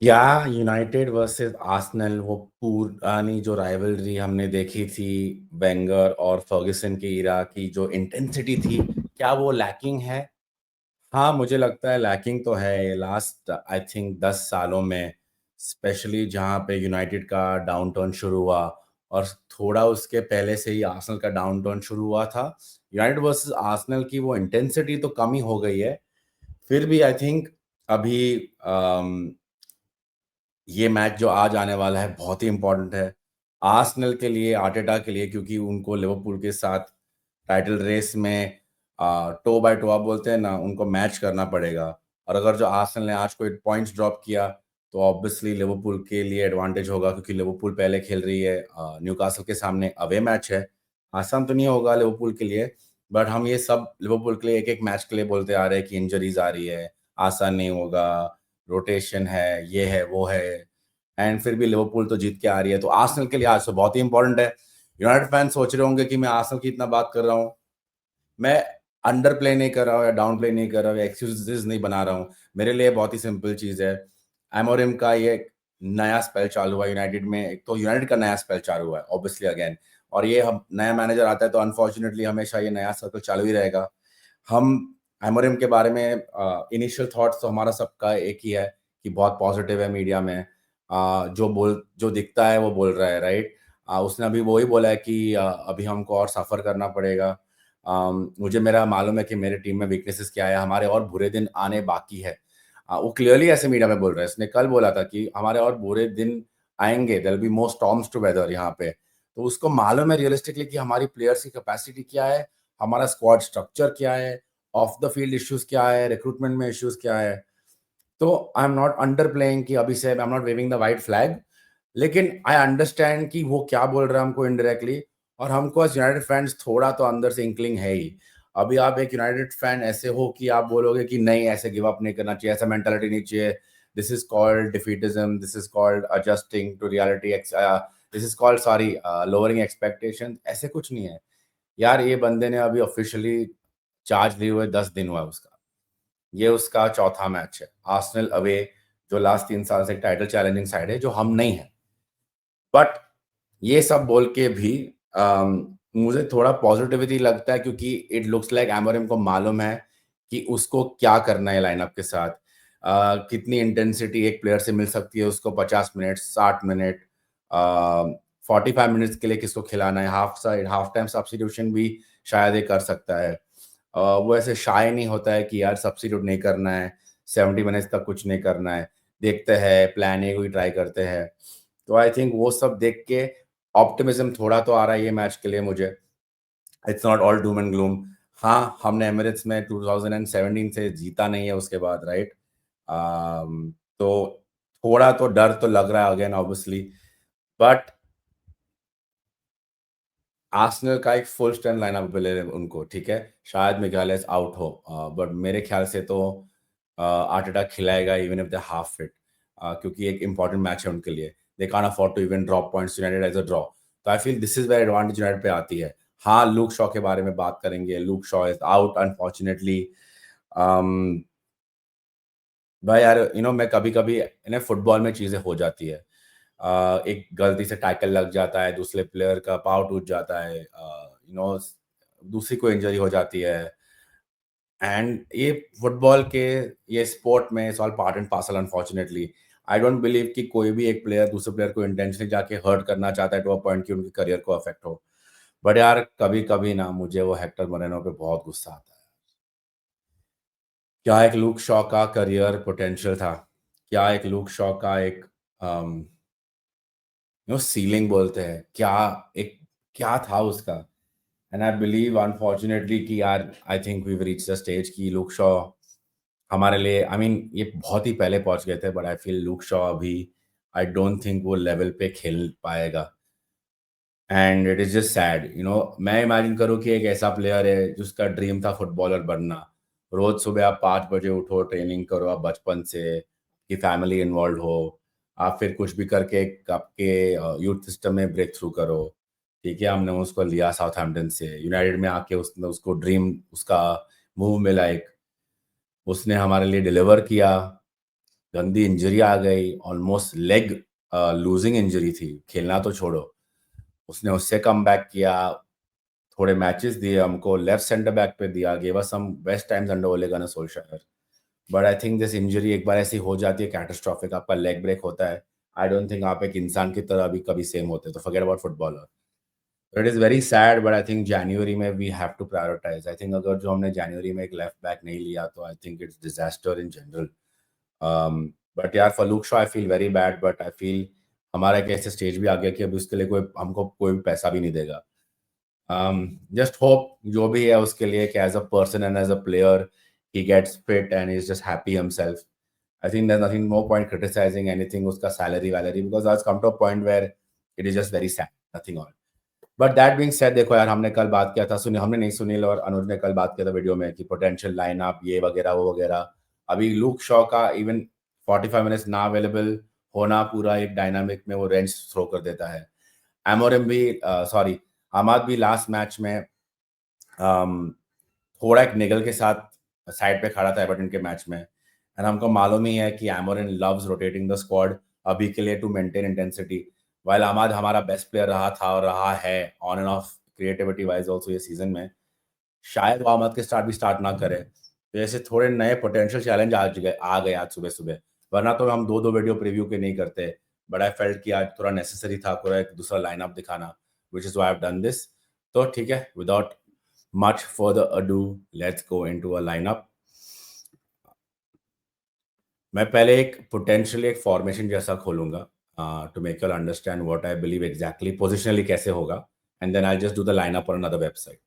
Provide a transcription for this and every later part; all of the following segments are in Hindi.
या यूनाइटेड वर्सेस आर्सेनल, वो पुरानी जो राइवलरी हमने देखी थी वेंगर और फर्ग्यूसन की इरा की, जो इंटेंसिटी थी, क्या वो लैकिंग है? हाँ, मुझे लगता है लैकिंग तो है लास्ट आई थिंक 10 सालों में, स्पेशली जहाँ पे यूनाइटेड का डाउनटर्न शुरू हुआ और थोड़ा उसके पहले से ही आर्सेनल का डाउनटर्न शुरू हुआ था। यूनाइटेड वर्सेस आर्सेनल की वो इंटेंसिटी तो कम ही हो गई है। फिर भी आई थिंक अभी अम ये मैच जो आज आने वाला है बहुत ही इम्पोर्टेंट है। आर्सेनल के लिए, आर्टेटा के लिए, क्योंकि उनको लिवरपूल के साथ टाइटल रेस में टो बाय टो आप बोलते हैं ना, उनको मैच करना पड़ेगा। और अगर जो आर्सेनल ने आज कोई पॉइंट्स ड्रॉप किया, तो ऑब्वियसली लिवरपूल के लिए एडवांटेज होगा, क्योंकि लिवरपूल पहले खेल रही है न्यूकासल के सामने, अवे मैच है। आसान तो नहीं होगा लिवरपूल के लिए, बट हम ये सब लिवरपूल के लिए एक-एक मैच के लिए बोलते आ रहे हैं कि इंजरीज़ आ रही है, आसान नहीं होगा, रोटेशन है, ये है, वो है। एंड फिर भी लिवरपूल तो जीत के आ रही है, तो आर्सेनल के लिए आज तो बहुत ही इंपॉर्टेंट है। यूनाइटेड फैन सोच रहे होंगे कि मैं आर्सेनल की इतना बात कर रहा हूँ। मैं अंडर प्ले नहीं कर रहा हूँ या डाउन प्ले नहीं कर रहा हूँ या एक्सक्यूज़ेज़ नहीं बना रहा हूँ। मेरे लिए बहुत ही सिंपल चीज़ है। अमोरिम का ये नया स्पेल चालू हुआ है यूनाइटेड में। एक तो यूनाइटेड का नया स्पेल चालू हुआ है ऑब्वियसली अगेन, और ये हम नया मैनेजर आता है तो अनफॉर्चुनेटली हमेशा ये नया सर्कल चालू ही रहेगा। हम अमोरिम के बारे में इनिशियल थॉट्स तो हमारा सबका एक ही है कि बहुत पॉजिटिव है मीडिया में। जो दिखता है वो बोल रहा है, राइट? उसने अभी वो ही बोला है कि अभी हमको और सफ़र करना पड़ेगा। मुझे मेरा मालूम है कि मेरे टीम में वीकनेसेस क्या है, हमारे और बुरे दिन आने बाकी है। वो क्लियरली ऐसे मीडिया में बोल रहा है। उसने कल बोला था कि हमारे और बुरे दिन आएँगे, there will be more storms to weather यहाँ पे। तो उसको मालूम है रियलिस्टिकली कि हमारी प्लेयर्स की कैपेसिटी क्या है, हमारा स्क्वाड स्ट्रक्चर क्या है, ऑफ द फील्ड इश्यूज़ क्या है, रिक्रूटमेंट में इश्यूज़ क्या है। तो I am not underplaying कि अभी से I am not waving the white flag, लेकिन आई अंडरस्टैंड कि वो क्या बोल रहा है हमको इनडायरेक्टली, और हमको एज़ यूनाइटेड फैन्स थोड़ा तो अंदर से इंक्लिंग है ही। अभी आप एक यूनाइटेड फैन ऐसे हो कि आप बोलोगे कि नहीं, ऐसे गिव अप नहीं करना चाहिए, ऐसा मेंटालिटी नहीं चाहिए। This is called defeatism, this is called adjusting to reality, this is called sorry lowering expectations, ऐसे कुछ नहीं है। यार, ये बंदे ने अभी ऑफिशियली चार्ज लिए हुए 10 दिन हुआ है उसका। ये उसका चौथा मैच है। आर्सेनल अवे, जो लास्ट 3 साल से एक टाइटल चैलेंजिंग साइड है, जो हम नहीं हैं। बट ये सब बोल के भी मुझे थोड़ा पॉजिटिविटी लगता है, क्योंकि इट लुक्स लाइक अमोरिम को मालूम है कि उसको क्या करना है लाइनअप के साथ। कितनी इंटेंसिटी एक प्लेयर से मिल सकती है उसको, 50 मिनट, 60 मिनट, 45 मिनट्स के लिए किसको खिलाना है, हाफ टाइम सब्स्टिट्यूशन भी शायद ये कर सकता है। वो ऐसे शाय नहीं होता है कि यार सब्स्टिट्यूट नहीं करना है, 70 मिनट्स तक कुछ नहीं करना है, देखते हैं, प्लान ए को ही ट्राई करते हैं। तो आई थिंक वो सब देख के ऑप्टिमिज्म थोड़ा तो आ रहा है ये मैच के लिए मुझे। It's not all Doom and gloom. हाँ, हमने एमिरेट्स में 2017 से जीता नहीं है उसके बाद, राइट? तो थोड़ा तो डर तो लग रहा है अगेन ऑब्वियसली, बट आर्सेनल का एक फुल स्ट्रेंथ लाइनअप मिले उनको, ठीक है? शायद मैग्वायर आउट हो, बट मेरे ख्याल से तो आर्टेटा खिलाएगा even if they half fit, क्योंकि एक इंपॉर्टेंट मैच है उनके लिए। They can't afford to even drop points United as a draw. तो I feel this is where advantage United पे आती है। हाँ, लूक शॉ के बारे में बात करेंगे। Luke Shaw is out unfortunately. Um, भाई यार, मैं कभी-कभी फुटबॉल में चीज़ें हो जाती है। एक गलती से टैकल लग जाता है, दूसरे प्लेयर का पाँव टूट जाता है, दूसरी को इंजरी हो जाती है। एंड ये फुटबॉल के, ये स्पोर्ट में it's all part and parcel unfortunately. I don't believe कि कोई भी एक प्लेयर दूसरे प्लेयर को इंटेंशनली जाके हर्ट करना चाहता है टू अ पॉइंट कि उनके करियर को अफेक्ट हो। बट यार, कभी-कभी ना मुझे वो हेक्टर मोरेनो पे बहुत गुस्सा आता है। क्या एक लूक शॉ का करियर पोटेंशियल था? क्या एक लूक शॉ का एक अम सीलिंग बोलते हैं, क्या था उसका? एंड आई बिलीव अनफॉर्चुनेटली कि यार, I think we have reached the stage कि लूक शॉ हमारे लिए, आई मीन ये बहुत ही पहले पहुँच गए थे, but I feel Luke Shaw अभी, आई डोंट थिंक वो लेवल पे खेल पाएगा। And it is just sad, मैं इमेजिन करूँ कि एक ऐसा प्लेयर है जिसका ड्रीम था फुटबॉलर बनना। रोज़ सुबह आप 5 बजे उठो, ट्रेनिंग करो आप बचपन से, कि फैमिली इन्वॉल्वड हो, आप फिर कुछ भी करके एक आपके यूथ सिस्टम में ब्रेक थ्रू करो। ठीक है, हमने उसको लिया साउथहैम्पटन से, यूनाइटेड में आके उसने उसको ड्रीम उसका मूव मिला एक, उसने हमारे लिए डिलीवर किया। गंदी इंजरी आ गई, ऑलमोस्ट लेग लूजिंग इंजरी थी, खेलना तो छोड़ो। उसने उससे कम बैक किया, थोड़े मैचेस दिए हमको, लेफ्ट सेंटर बैक पे दिया, gave us some best times under Ole Gunnar Solskjaer. But I think this injury एक बार ऐसी हो जाती है कैटास्ट्रॉफिक, आपका लेग ब्रेक होता है, आई डोंट थिंक आप एक इंसान की तरह भी कभी सेम होते, तो forget about footballer. It is very sad, but I think January में we have to prioritise. I think अगर जो हमने जनवरी में एक लेफ्ट बैक नहीं लिया तो I think it's disaster in general. But यार for Luke Shaw I feel very bad, but I feel हमारा एक ऐसे स्टेज भी आ गया कि अभी उसके लिए कोई हमको कोई भी पैसा भी नहीं देगा। Just hope जो भी है उसके लिए कि as a person and as a player he gets fit and he's just happy himself. I think there's nothing more point criticizing anything उसका salary वैलरी, because it's come to a point where it is just very sad, nothing on. But that being said, देखो यार हमने कल बात किया था, सुनी हमने नहीं, सुनील और अनुज ने कल बात किया था वीडियो में कि पोटेंशियल लाइनअप ये वगैरह वो वगैरह। अभी लूक शॉ का इवन 45 मिनट्स ना अवेलेबल होना पूरा एक डायनामिक में वो रेंज थ्रो कर देता है। एमोरिम भी सॉरी अहमद भी लास्ट मैच में थोड़ा एक निगल के साथ साइड पे खड़ा था एवर्टन के मैच में, एंड हमको मालूम ही है कि Amorim loves rotating the squad अभी के लिए to maintain intensity. While Amad हमारा बेस्ट प्लेयर रहा था और रहा है on and off creativity wise also ये सीजन में, शायद वो अहमद के स्टार्ट ना करे, तो ऐसे थोड़े नए पोटेंशियल चैलेंज आ गए आज सुबह सुबह, वरना तो हम दो दो वीडियो प्रीव्यू के नहीं करते। बट आई फेल्ट कि आज थोड़ा नेसेसरी था पूरा एक दूसरा लाइनअप दिखाना, which is why I have done this. तो ठीक है, without much further ado, let's go into a lineup. मैं पहले एक पोटेंशियली एक फॉर्मेशन जैसा खोलूंगा to make you understand what I believe exactly positionally कैसे होगा, and then I just do the lineup on another website.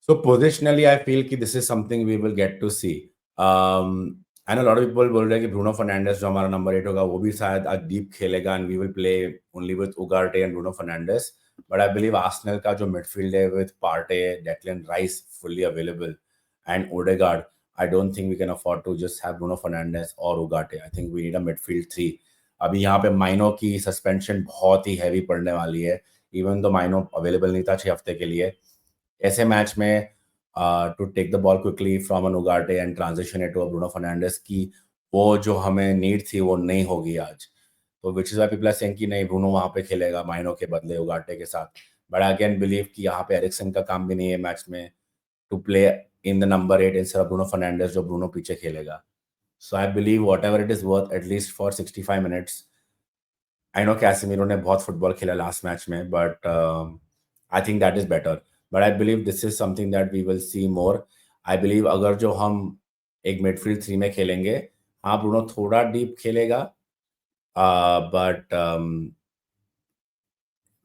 So positionally, I feel कि this is something we will get to see. I know a lot of people बोल रहे हैं कि ब्रूनो फर्नांडिस जो हमारा नंबर 8 होगा वो भी शायद आज डीप खेलेगा and we will play only with Ugarte and Bruno Fernandes. But I believe Arsenal का जो मिडफील्ड है with Partey, Declan Rice fully available and Odegaard, I don't think we can afford to just have Bruno Fernandes और Ugarte. I think we need a midfield 3। अभी यहाँ पे माइनो की सस्पेंशन बहुत ही हैवी पड़ने वाली है, इवन तो माइनो अवेलेबल नहीं था 6 हफ्ते के लिए। ऐसे मैच में to take the ball quickly from an Ugarte and transition it to Bruno Fernandes की वो जो हमें नीड थी वो नहीं होगी आज। तो which is why people are saying कि नहीं ब्रूनो वहां पे खेलेगा माइनो के बदले उगार्टे के साथ। बट आई अगेन बिलीव कि यहाँ पे एरिक्सन का काम भी नहीं है मैच में to play in the number 8 instead of Bruno Fernandes जो ब्रूनो पीछे खेलेगा। So I believe whatever it is worth at least for 65 minutes. I know Casemiro ने बहुत फुटबॉल खेला लास्ट मैच में, but I think that is better. But I believe this is something that we will see more. I believe अगर जो हम एक मिडफील्ड 3 में खेलेंगे, हाँ ब्रूनो थोड़ा डीप खेलेगा, but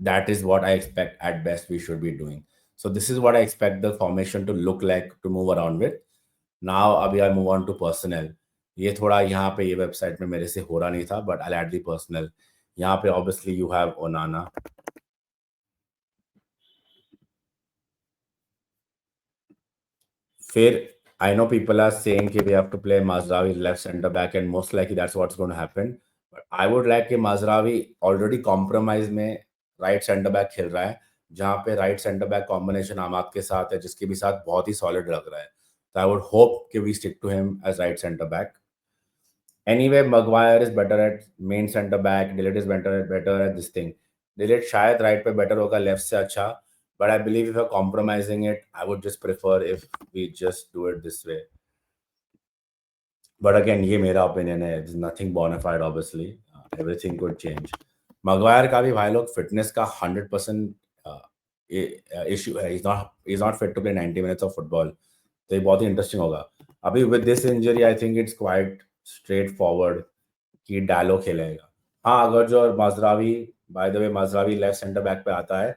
that is what I expect at best we should be doing. So this is what I expect the formation to look like to move around with. Now अभी I move on to personnel. ये थोड़ा यहाँ पे ये वेबसाइट में मेरे से हो रहा नहीं था, but I'll add the personnel. यहाँ पे obviously you have Onana. फिर I know people are saying कि we have to play Mazraoui left center back and most likely that's what's going to happen. But I would like कि Mazraoui already compromise में right center back खेल रहा है, जहाँ पे right center back combination Amad के साथ है, जिसके भी साथ बहुत ही solid लग रहा है। तो I would hope कि we stick to him as right center back. Anyway, Maguire is better at main center back. Delete is better at this thing. Delete शायद right पे better होगा left से अच्छा. But I believe if you're compromising it, I would just prefer if we just do it this way. But again, ये मेरा opinion है. There's nothing bona fide, obviously. Everything could change. Maguire का भी भाई लोग fitness का 100% issue है. He's not fit to play 90 minutes of football. तो ये बहुत ही इंटरेस्टिंग होगा। अभी with this injury, I think it's quite straightforward कि डालो खेलेगा। हाँ, अगर जो Mazraoui, by the way Mazraoui left centre back पे आता है,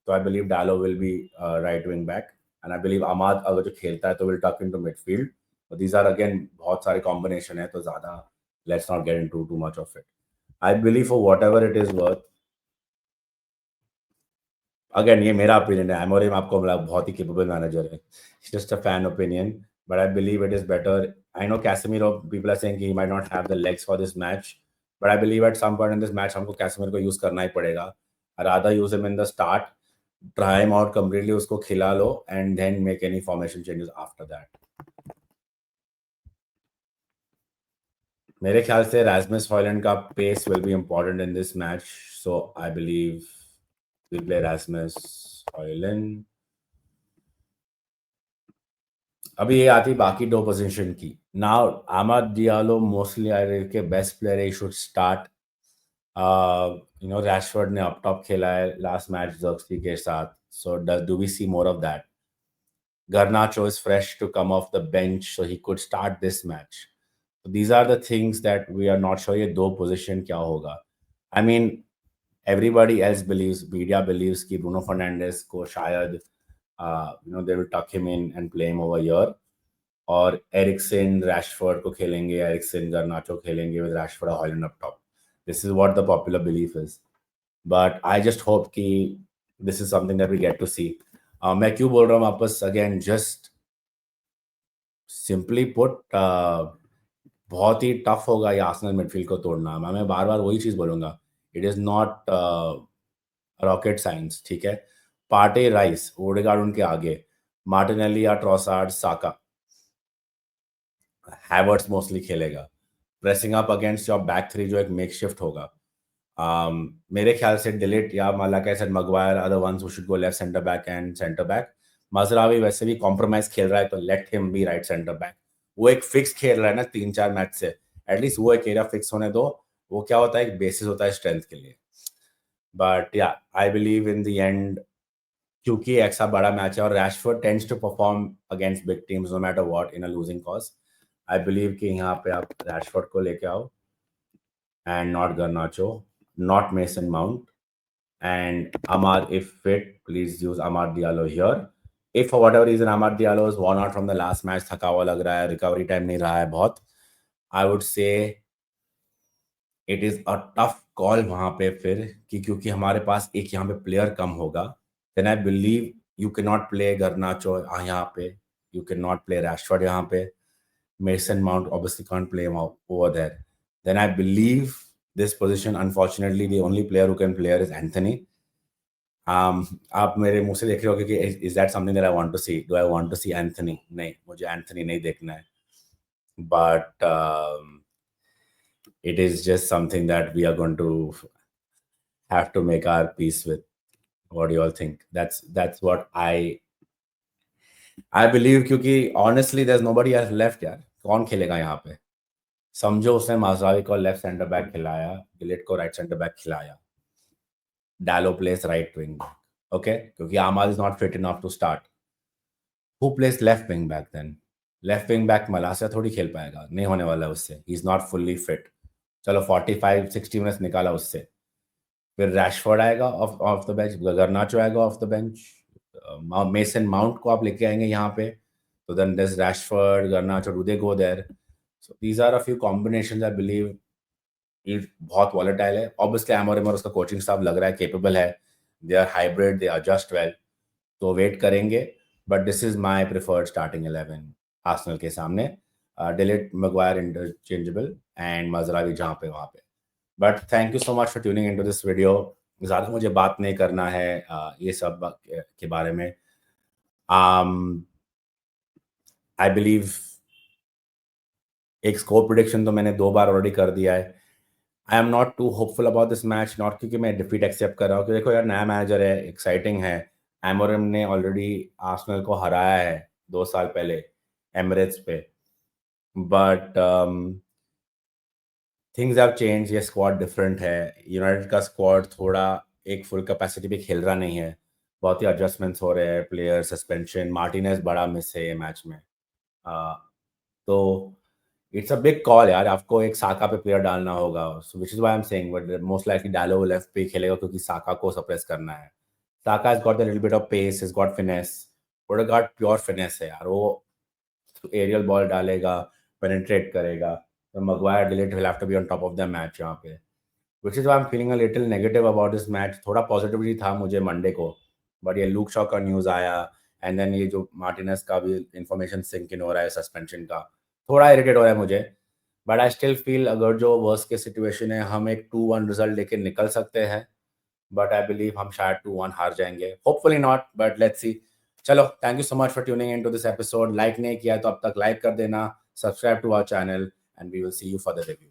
तो I believe Dalot will be right wing back, and I believe Amad अगर जो खेलता है तो will tuck into midfield. These are again बहुत सारे कॉम्बिनेशन है, तो ज्यादा let's not get into too much of it. I believe for whatever it is worth, again ये मेरा ओपिनियन है, एमोरिम आपको मतलब बहुत ही कैपेबल मैनेजर है, it's just a fan opinion, but I believe it is better. I know Casemiro, people are saying he might not have the legs for this match, but I believe at some point in this match हमको कैसेमीरो को यूज करना ही पड़ेगा। Rather use him in the start, try him out completely, उसको खिला लो and then make any formation changes after that. मेरे ख्याल से रास्मस हॉयलैंड का pace will be important in this match, so I believe we play Rasmus Hojlund. अभी ये आती बाकी दो पोजीशन की। नाउ आमाद डियालो मोस्टली आई के बेस्ट प्लेयर है, शुड स्टार्ट। रैशफोर्ड ने अप टॉप खेला है लास्ट मैच जर्सी के साथ, so do we see more of that? Garnacho is fresh to come off the bench, so he could start this match. So these are the things that we are not sure ये दो position क्या होगा. I mean, everybody else believes, media believes कि Bruno Fernandes को शायद they will tuck him in and play him over here. और एरिक्सन रैशफोर्ड को खेलेंगे, एरिक्सन गर्नाचो खेलेंगे with Rashford और Haaland up top. This is what the popular belief is. But I just hope कि this is something that we get to see. मैं क्यों बोल रहा हूँ वापस अगेन, जस्ट सिंपली पुट बहुत ही टफ होगा ये आर्सेनल मिडफील्ड को तोड़ना। मैं बार बार वही चीज़ बोलूँगा, it is not rocket science, ठीक है? पार्टे, राइस, ओडेगार्ड उनके आगे, मार्टिनेली या ट्रॉसार्ड, साका, हैवर्ट्स मोस्टली खेलेगा, pressing up against your back three जो एक मेक शिफ्ट होगा। मेरे ख्याल से डिलीट या like I said Maguire are the ones who should go left centre back and centre back. Mazraoui वैसे भी कॉम्प्रोमाइज खेल रहा है, तो let him be right centre back. वो एक फिक्स खेल रहा है ना 3-4 मैच से, एटलीस्ट वो एक एरिया फिक्स होने दो। वो क्या होता है, एक बेसिस होता है स्ट्रेंथ के लिए। But yeah I believe in the end, क्योंकि ऐसा बड़ा मैच है और Rashford tends to perform against big teams no matter what in a losing cause, I believe कि यहाँ पे आप रैशफोर्ड को लेके आओ and not Garnacho, not Mason Mount. And Amad, if fit, please use Amad Diallo here. If for whatever reason Amad Diallo is worn out from the last match, थका हुआ लग रहा है, रिकवरी टाइम नहीं रहा है बहुत, I would say it is a tough call वहाँ पे फिर, कि क्योंकि हमारे पास एक यहाँ पे प्लेयर कम होगा, then I believe you cannot play Garnacho यहाँ पे, you cannot play Rashford यहाँ पे, Mason Mount obviously can't play him over there. Then I believe this position, unfortunately, the only player who can play is Anthony. आप मेरे मुंह से देख रहे होगे कि is that something that I want to see? Do I want to see Anthony? नहीं, मुझे Anthony नहीं देखना है. But it is just something that we are going to have to make our peace with. What do you all think? That's what I believe, क्योंकि honestly there's nobody else left यार. कौन खेलेगा यहाँ पे? समझो उसने माजरावी को लेफ्ट सेंटर बैक खिलाया, डिलीट को राइट सेंटर बैक खिलाया, Dalot plays right wing back, okay, क्योंकि Amad is not fit enough to start. Who plays left wing back then? Left wing back Malacia थोड़ी खेल पाएगा, नहीं होने वाला उससे, he is not fully fit. चलो 45-60 मिनट्स निकाला उससे, फिर रैशफोर्ड आएगा ऑफ द बेंच, गर्नाचो आएगा off the bench, Mason Mount को आप लेके आएंगे यहाँ पे, तो then this Rashford, Garnacho, do they go there? So these are a few combinations I believe. ये बहुत वॉलेटाइल है, ऑब्वियसली एमोरिम और उसका कोचिंग स्टाफ लग रहा है केपेबल है, they are hybrid, they adjust well, तो वेट करेंगे। But this is my preferred starting 11 Arsenal के सामने, de Ligt, Maguire interchangeable and Mazraoui जहाँ पे वहाँ पे। But thank you so much for tuning into this video. ज़्यादा मुझे बात नहीं करना है ये सब के बारे में। आई बिलीव एक स्कोर प्रिडिक्शन तो मैंने 2 बार ऑलरेडी कर दिया है। I am not too hopeful about this match, not क्योंकि मैं डिफीट एक्सेप्ट कर रहा हूँ, क्योंकि देखो यार नया मैनेजर है, एक्साइटिंग है। एमोरिम ने ऑलरेडी आर्सेनल को हराया है 2 साल पहले एमिरेट्स पे, बट थिंग्स हैव चेंज, ये स्क्वाड डिफरेंट है। यूनाइटेड का स्क्वाड थोड़ा एक फुल कैपेसिटी पे खेल रहा नहीं है, बहुत ही एडजस्टमेंट्स हो रहे हैं, प्लेयर सस्पेंशन, मार्टिनेज बड़ा मिस है ये मैच में। तो इट्स अ बिग कॉल यार, आपको एक साका पे प्लेयर डालना होगा, so which is why I am saying, but most likely Dalot left पे खेलेगा क्योंकि साका को सप्रेस करना है। Saka has got a little bit of pace, has got finesse, Odegaard pure finesse है यार, वो एरियल बॉल डालेगा, पेनिट्रेट करेगा, तो Maguire, de Ligt will have to be on top of the match यहाँ पे, which is why I am feeling a little negative about this match. थोड़ा पॉजिटिविटी था मुझे मंडे को, बट ये लूक शॉ का न्यूज़ आया, एंड देन ये जो मार्टिनेज का भी इंफॉर्मेशन सिंक इन हो रहा है सस्पेंशन का, थोड़ा इरिटेट हो रहा है मुझे। बट आई स्टिल फील अगर जो वर्स्ट के सिचुएशन है, हम एक 2-1 रिजल्ट लेके निकल सकते हैं, बट आई बिलीव हम शायद 2-1 हार जाएंगे, hopefully not, but let's see. चलो, thank you so much for tuning into this episode. Like नहीं किया तो अब तक लाइक कर देना, subscribe to our channel, and we will see you for the review.